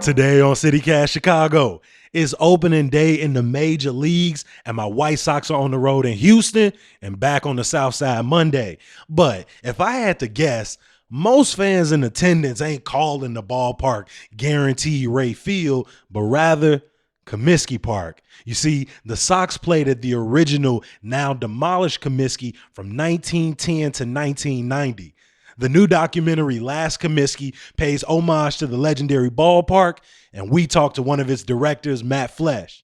Today on CityCast Chicago, it's opening day in the major leagues, and my White Sox are on the road in Houston and back on the South Side Monday. But if I had to guess, most fans in attendance ain't calling the ballpark guaranteed rate field, but rather Comiskey Park. You see, the Sox played at the original, now demolished Comiskey from 1910 to 1990. The new documentary, Last Comiskey, pays homage to the legendary ballpark, and we talked to one of its directors, Matt Flesch.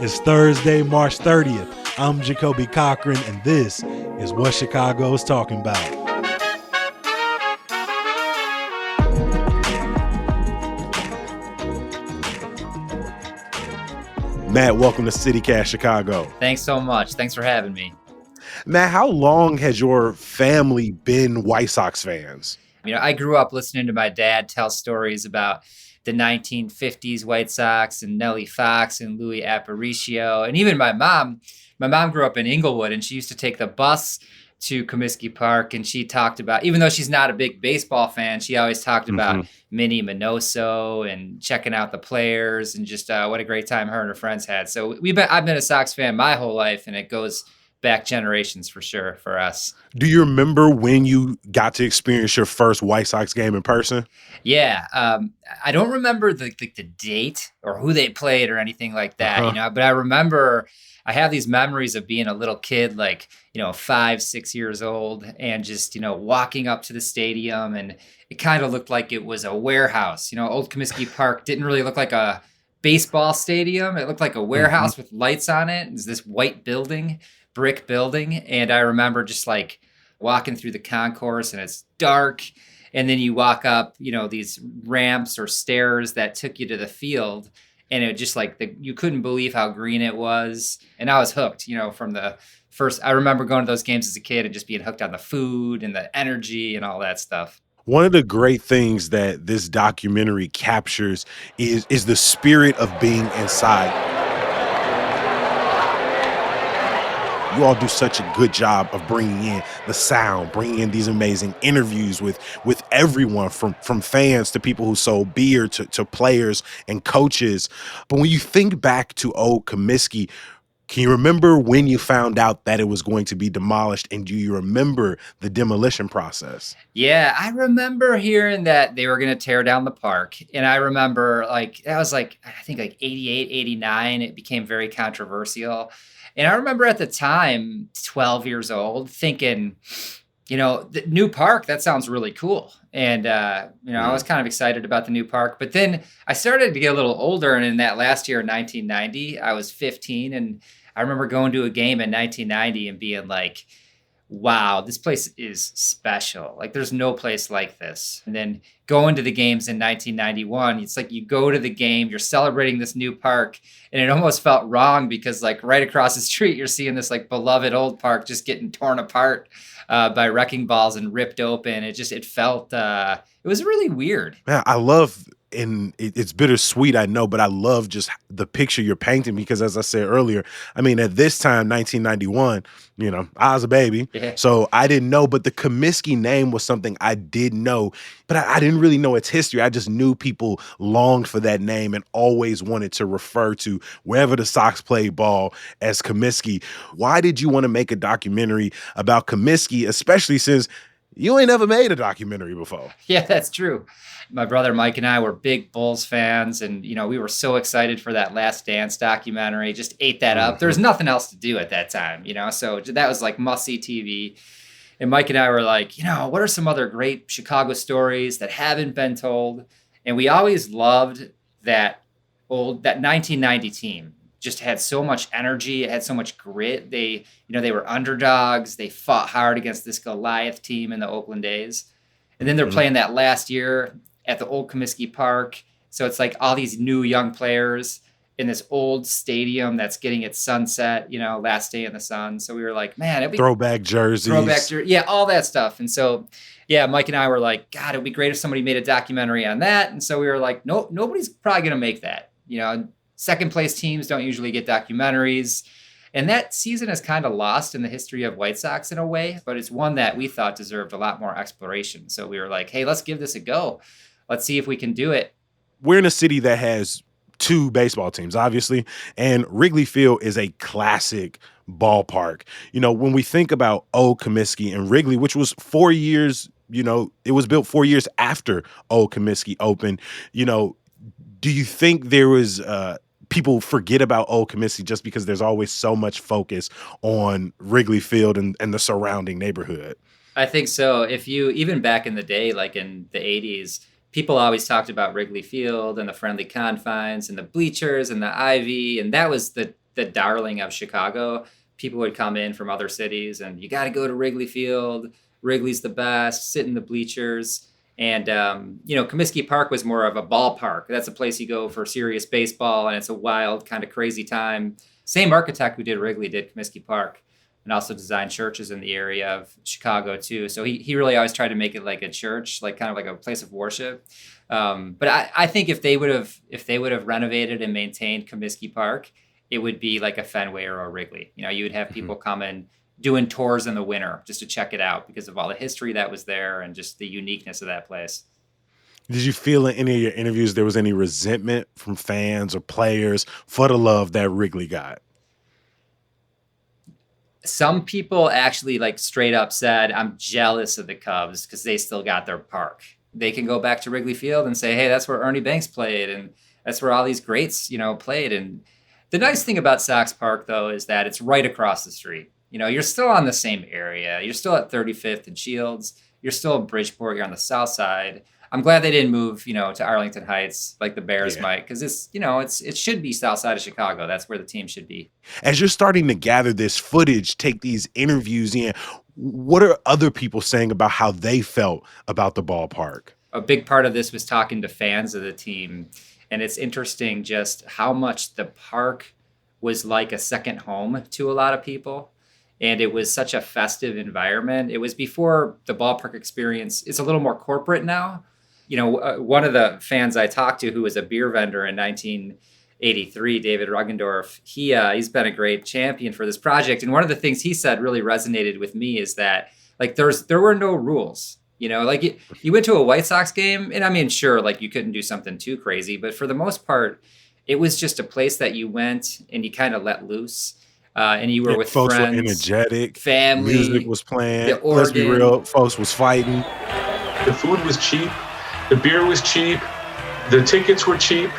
It's Thursday, March 30th. I'm Jacoby Cochran, and this is what Chicago's talking about. Matt, welcome to CityCast Chicago. Thanks so much. Thanks for having me. Matt, how long has your family been White Sox fans? You know, I grew up listening to my dad tell stories about the 1950s White Sox and Nellie Fox and Louis Aparicio. And even my mom grew up in Inglewood, and she used to take the bus to Comiskey Park, and she talked about, even though she's not a big baseball fan, she always talked about Minnie Minoso and checking out the players and just what a great time her and her friends had. So I've been a Sox fan my whole life, and it goes back generations for sure for us. Do you remember when you got to experience your first White Sox game in person? Yeah. I don't remember the date or who they played or anything like that, but I remember I have these memories of being a little kid, like, 5, 6 years old, and just, walking up to the stadium, and it kind of looked like it was a warehouse. Old Comiskey Park didn't really look like a baseball stadium. It looked like a warehouse with lights on it. It was this white building, brick building. And I remember just like walking through the concourse, and it's dark. And then you walk up, these ramps or stairs that took you to the field. And it just you couldn't believe how green it was. And I was hooked, from the first. I remember going to those games as a kid and just being hooked on the food and the energy and all that stuff. One of the great things that this documentary captures is the spirit of being inside. You all do such a good job of bringing in the sound, bringing in these amazing interviews with everyone from fans to people who sold beer to players and coaches. But when you think back to old Comiskey, can you remember when you found out that it was going to be demolished, and do you remember the demolition process? Yeah, I remember hearing that they were going to tear down the park. And I remember that was I think 88, 89, it became very controversial. And I remember at the time, 12 years old, thinking, the new park, that sounds really cool. And, I was kind of excited about the new park. But then I started to get a little older. And in that last year, 1990, I was 15. And I remember going to a game in 1990 and being like, wow, this place is special. Like, there's no place like this. And then going to the games in 1991, it's like you go to the game, you're celebrating this new park, and it almost felt wrong because right across the street, you're seeing this beloved old park just getting torn apart by wrecking balls and ripped open. It felt, it was really weird. Man, I love, and it's bittersweet, I know, but I love just the picture you're painting because, as I said earlier, I mean, at this time, 1991, I was a baby, so I didn't know, but the Comiskey name was something I did know, but I didn't really know its history. I just knew people longed for that name and always wanted to refer to wherever the Sox played ball as Comiskey. Why did you want to make a documentary about Comiskey, especially since you ain't ever made a documentary before? Yeah, that's true. My brother Mike and I were big Bulls fans, and we were so excited for that Last Dance documentary. Just ate that up. There's nothing else to do at that time, so that was must-see TV. And Mike and I were like, what are some other great Chicago stories that haven't been told? And we always loved that 1990 team. Just had so much energy. It had so much grit. They were underdogs. They fought hard against this Goliath team in the Oakland A's. And then they're playing that last year at the old Comiskey Park. So it's all these new young players in this old stadium that's getting its sunset, last day in the sun. So we were like, man, it'd be throwback jerseys. Yeah, all that stuff. And so, yeah, Mike and I were like, God, it'd be great if somebody made a documentary on that. And so we were like, no, nobody's probably going to make that. Second place teams don't usually get documentaries. And that season is kind of lost in the history of White Sox in a way, but it's one that we thought deserved a lot more exploration. So we were like, hey, let's give this a go. let's see if we can do it. We're in a city that has two baseball teams, obviously, and Wrigley Field is a classic ballpark. When we think about Old Comiskey and Wrigley, which was 4 years, it was built 4 years after Old Comiskey opened, do you think there was people forget about Old Comiskey just because there's always so much focus on Wrigley Field and the surrounding neighborhood? I think so. Even back in the day, like in the 80s, people always talked about Wrigley Field and the friendly confines and the bleachers and the ivy. And that was the darling of Chicago. People would come in from other cities and you got to go to Wrigley Field. Wrigley's the best, sit in the bleachers. And, Comiskey Park was more of a ballpark. That's a place you go for serious baseball, and it's a wild, kind of crazy time. Same architect who did Wrigley did Comiskey Park, and also designed churches in the area of Chicago, too. So he really always tried to make it like a church, like kind of like a place of worship. But I think if they would have renovated and maintained Comiskey Park, it would be like a Fenway or a Wrigley. You would have people come in doing tours in the winter just to check it out because of all the history that was there and just the uniqueness of that place. Did you feel in any of your interviews there was any resentment from fans or players for the love that Wrigley got? Some people actually like straight up said, I'm jealous of the Cubs because they still got their park. They can go back to Wrigley Field and say, hey, that's where Ernie Banks played. And that's where all these greats, played. And the nice thing about Sox Park, though, is that it's right across the street. You're still on the same area. You're still at 35th and Shields. You're still in Bridgeport. You're on the south side. I'm glad they didn't move, to Arlington Heights like the Bears might, because it should be south side of Chicago. That's where the team should be. As you're starting to gather this footage, take these interviews in, what are other people saying about how they felt about the ballpark? A big part of this was talking to fans of the team, and it's interesting just how much the park was like a second home to a lot of people. And it was such a festive environment. It was before the ballpark experience. It's a little more corporate now. One of the fans I talked to who was a beer vendor in 1983, David Ruggendorf, he's been a great champion for this project. And one of the things he said really resonated with me is that like there were no rules. Like you went to a White Sox game, and I mean, sure, like you couldn't do something too crazy, but for the most part, it was just a place that you went and you kind of let loose. And you were with folks friends, were energetic, family, music was playing. Let's be real, folks was fighting. The food was cheap, the beer was cheap, the tickets were cheap.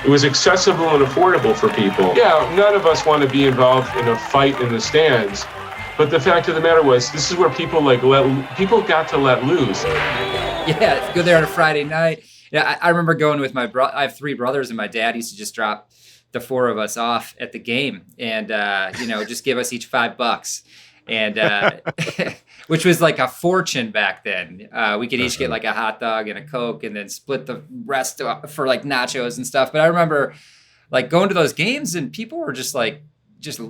It was accessible and affordable for people. Yeah, none of us want to be involved in a fight in the stands, but the fact of the matter was, this is where people got to let loose. Yeah, go there on a Friday night. Yeah, I remember going with I have three brothers, and my dad used to just drop the four of us off at the game and, just give us each $5 and, which was like a fortune back then. We could each get like a hot dog and a Coke and then split the rest for like nachos and stuff. But I remember like going to those games and people were just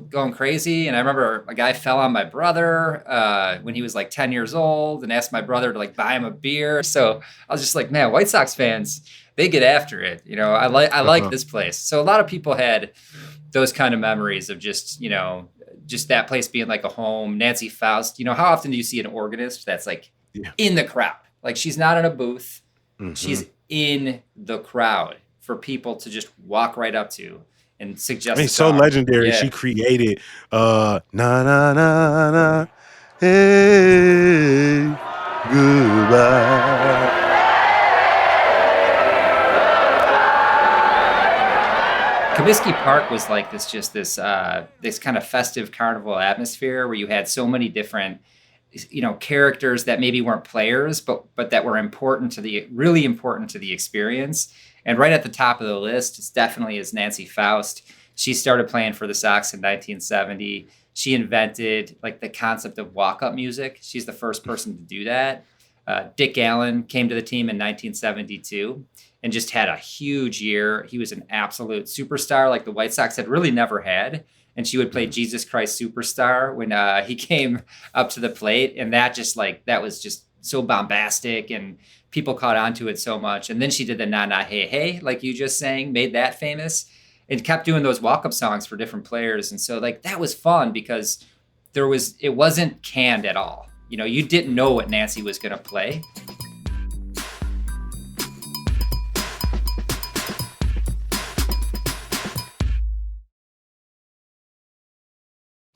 going crazy. And I remember a guy fell on my brother when he was like 10 years old and asked my brother to like buy him a beer. So I was just like, man, White Sox fans, they get after it. I like this place. So a lot of people had those kind of memories of just that place being like a home. Nancy Faust, how often do you see an organist that's like in the crowd? Like she's not in a booth. Mm-hmm. She's in the crowd for people to just walk right up to and suggest. So legendary. Yeah. She created na na na na hey goodbye. Comiskey Park was like this kind of festive carnival atmosphere where you had so many different, characters that maybe weren't players, but that were really important to the experience. And right at the top of the list, it's definitely is Nancy Faust. She started playing for the Sox in 1970. She invented like the concept of walk-up music. She's the first person to do that. Dick Allen came to the team in 1972. And just had a huge year. He was an absolute superstar like the White Sox had really never had. And she would play Jesus Christ Superstar when he came up to the plate. And that was just so bombastic and people caught on to it so much. And then she did the Na Na Hey Hey, like you just sang, made that famous and kept doing those walk-up songs for different players. And so like that was fun because it wasn't canned at all. You didn't know what Nancy was going to play.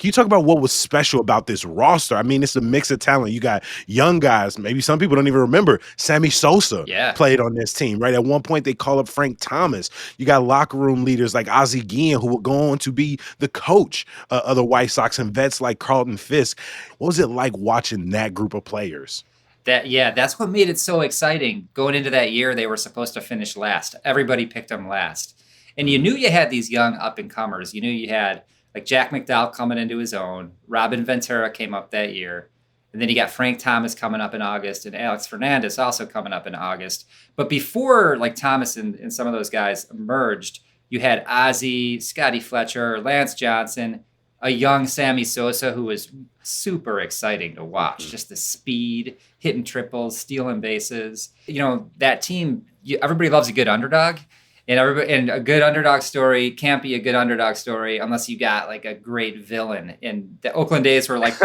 Can you talk about what was special about this roster? I mean, it's a mix of talent. You got young guys. Maybe some people don't even remember Sammy Sosa played on this team, right? At one point, they call up Frank Thomas. You got locker room leaders like Ozzie Guillen, who will go on to be the coach of the White Sox, and vets like Carlton Fisk. What was it like watching that group of players? That's what made it so exciting. Going into that year, they were supposed to finish last. Everybody picked them last. And you knew you had these young up-and-comers. You knew you had like Jack McDowell coming into his own. Robin Ventura came up that year. And then you got Frank Thomas coming up in August and Alex Fernandez also coming up in August. But before like Thomas and some of those guys emerged, you had Ozzie, Scotty Fletcher, Lance Johnson, a young Sammy Sosa who was super exciting to watch. Just the speed, hitting triples, stealing bases. You know, that team, everybody loves a good underdog. And a good underdog story can't be a good underdog story unless you got like a great villain. And the Oakland A's were like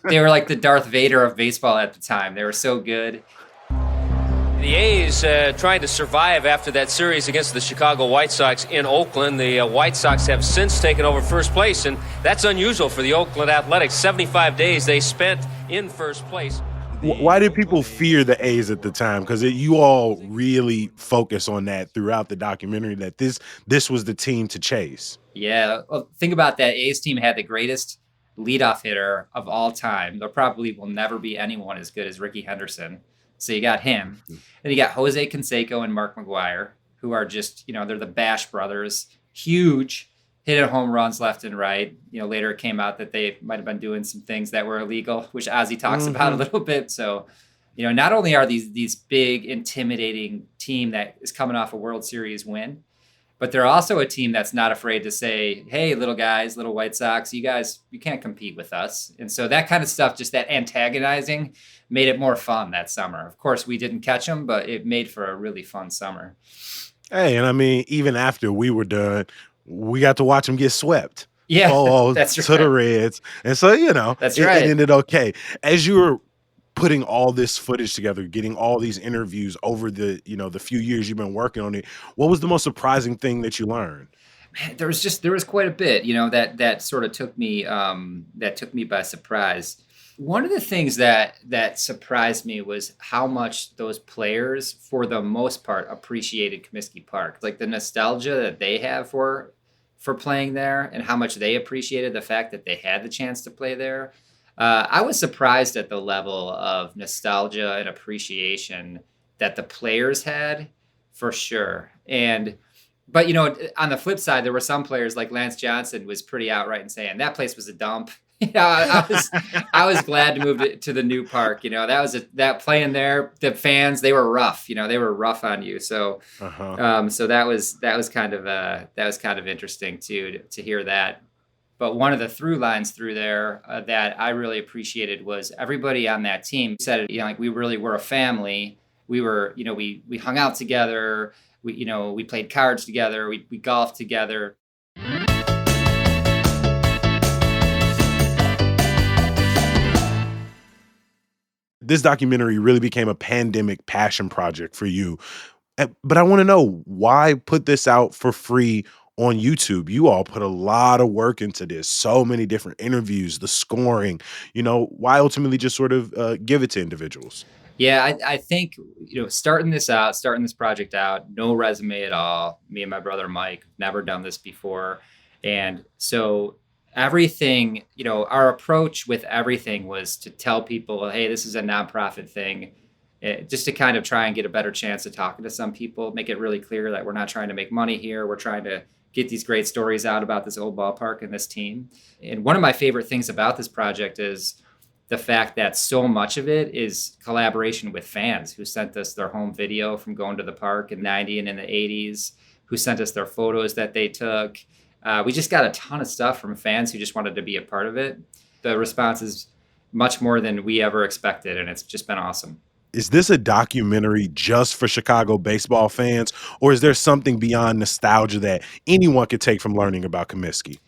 they were like the Darth Vader of baseball at the time. They were so good. The A's trying to survive after that series against the Chicago White Sox in Oakland. The White Sox have since taken over first place, and that's unusual for the Oakland Athletics. 75 days they spent in first place. Why did people fear the A's at the time? Because you all really focus on that throughout the documentary, that this was the team to chase. Yeah, well, think about that. A's team had the greatest leadoff hitter of all time. There probably will never be anyone as good as Ricky Henderson. So you got him. Then you got Jose Canseco and Mark McGwire, who are just, you know, they're the Bash brothers. Huge, hitting home runs left and right. You know, later it came out that they might have been doing some things that were illegal, which Ozzie talks about a little bit. So, you know, not only are these big, intimidating team that is coming off a World Series win, but they're also a team that's not afraid to say, hey, little guys, little White Sox, you guys, you can't compete with us. And so that kind of stuff, just that antagonizing, made it more fun that summer. Of course, we didn't catch them, but it made for a really fun summer. Hey, and I mean, even after we were done, we got to watch them get swept. Yeah, that's to the Reds. And so, you know, that's right. It ended okay. As you were putting all this footage together, getting all these interviews over the few years you've been working on it, what was the most surprising thing that you learned? Man, there was quite a bit, you know, that sort of took me by surprise. One of the things that surprised me was how much those players, for the most part, appreciated Comiskey Park. Like the nostalgia that they have for playing there, and how much they appreciated the fact that they had the chance to play there. I was surprised at the level of nostalgia and appreciation that the players had, for sure. But you know, on the flip side, there were some players like Lance Johnson was pretty outright in saying that place was a dump. You know, I was glad to move to the new park. You know, that playing there, the fans, they were rough. You know, they were rough on you. So, so that was kind of interesting too to hear that. But one of the through lines through there that I really appreciated was everybody on that team said, you know, like we really were a family. We were, you know, we hung out together. We played cards together. We golfed together. This documentary really became a pandemic passion project for you. But I want to know, why put this out for free on YouTube? You all put a lot of work into this, so many different interviews, the scoring, you know, why ultimately just sort of give it to individuals? Yeah, I think, you know, starting this project out, no resume at all. Me and my brother Mike, never done this before. And so everything, you know, our approach with everything was to tell people, hey, this is a nonprofit thing, just to kind of try and get a better chance of talking to some people, make it really clear that we're not trying to make money here. We're trying to get these great stories out about this old ballpark and this team. And one of my favorite things about this project is the fact that so much of it is collaboration with fans who sent us their home video from going to the park in '90 and in the '80s, who sent us their photos that they took. We just got a ton of stuff from fans who just wanted to be a part of it. The response is much more than we ever expected, and it's just been awesome. Is this a documentary just for Chicago baseball fans, or is there something beyond nostalgia that anyone could take from learning about Comiskey?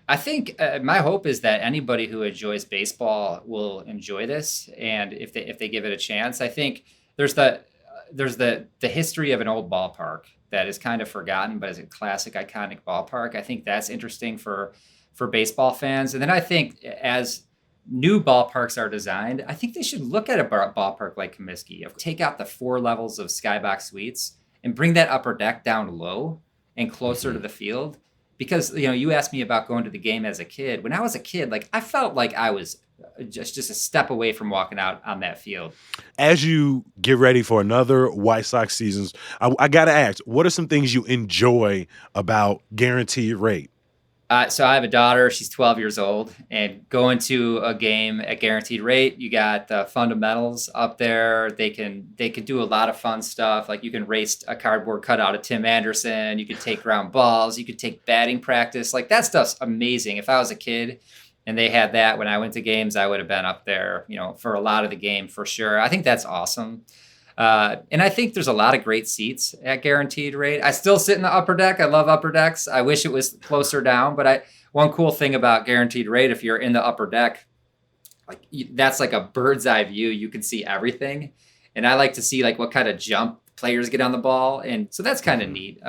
I think my hope is that anybody who enjoys baseball will enjoy this, and if they give it a chance. I think there's the history of an old ballpark that is kind of forgotten, but is a classic, iconic ballpark. I think that's interesting for for baseball fans. And then I think as new ballparks are designed, I think they should look at a ballpark like Comiskey. Take out the 4 levels of skybox suites and bring that upper deck down low and closer to the field. Because, you asked me about going to the game as a kid. When I was a kid, like, I felt like I was just a step away from walking out on that field. As you get ready for another White Sox seasons, I got to ask, what are some things you enjoy about Guaranteed Rate? So I have a daughter. She's 12 years old. And going to a game at Guaranteed Rate, you got the fundamentals up there. They can do a lot of fun stuff. Like, you can race a cardboard cutout of Tim Anderson. You could take ground balls. You could take batting practice. Like, that stuff's amazing. If I was a kid and they had that when I went to games, I would have been up there, for a lot of the game for sure. I think that's awesome. And I think there's a lot of great seats at Guaranteed Rate. I still sit in the upper deck. I love upper decks. I wish it was closer down, but one cool thing about Guaranteed Rate, if you're in the upper deck, like, that's like a bird's eye view. You can see everything. And I like to see like what kind of jump players get on the ball. And so that's kind of neat.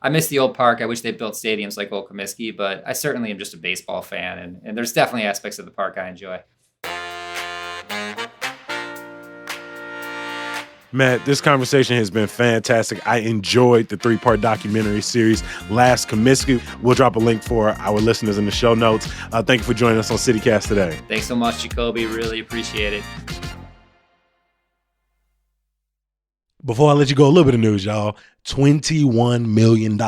I miss the old park. I wish they built stadiums like old Comiskey, but I certainly am just a baseball fan. And there's definitely aspects of the park I enjoy. Matt, this conversation has been fantastic. I enjoyed the 3-part documentary series, Last Comiskey. We'll drop a link for our listeners in the show notes. Thank you for joining us on CityCast today. Thanks so much, Jacoby. Really appreciate it. Before I let you go, a little bit of news, y'all. $21 million.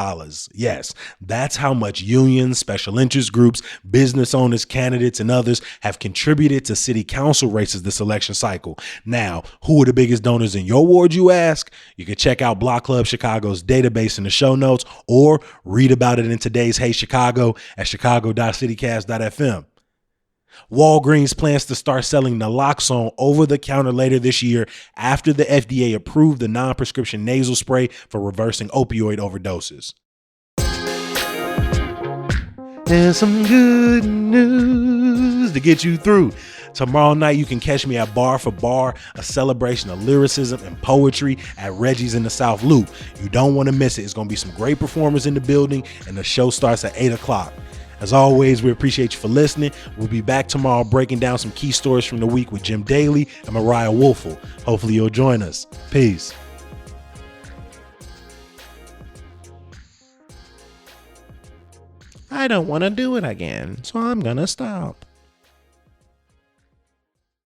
Yes, that's how much unions, special interest groups, business owners, candidates, and others have contributed to city council races this election cycle. Now, who are the biggest donors in your ward, you ask? You can check out Block Club Chicago's database in the show notes or read about it in today's Hey Chicago at chicago.citycast.fm. Walgreens plans to start selling naloxone over the counter later this year after the FDA approved the non-prescription nasal spray for reversing opioid overdoses. And some good news to get you through. Tomorrow night, you can catch me at Bar for Bar, a celebration of lyricism and poetry at Reggie's in the South Loop. You don't want to miss it. It's going to be some great performers in the building, and the show starts at 8 o'clock. As always, we appreciate you for listening. We'll be back tomorrow breaking down some key stories from the week with Jim Daly and Mariah Woelfel. Hopefully you'll join us. Peace. I don't want to do it again, so I'm going to stop.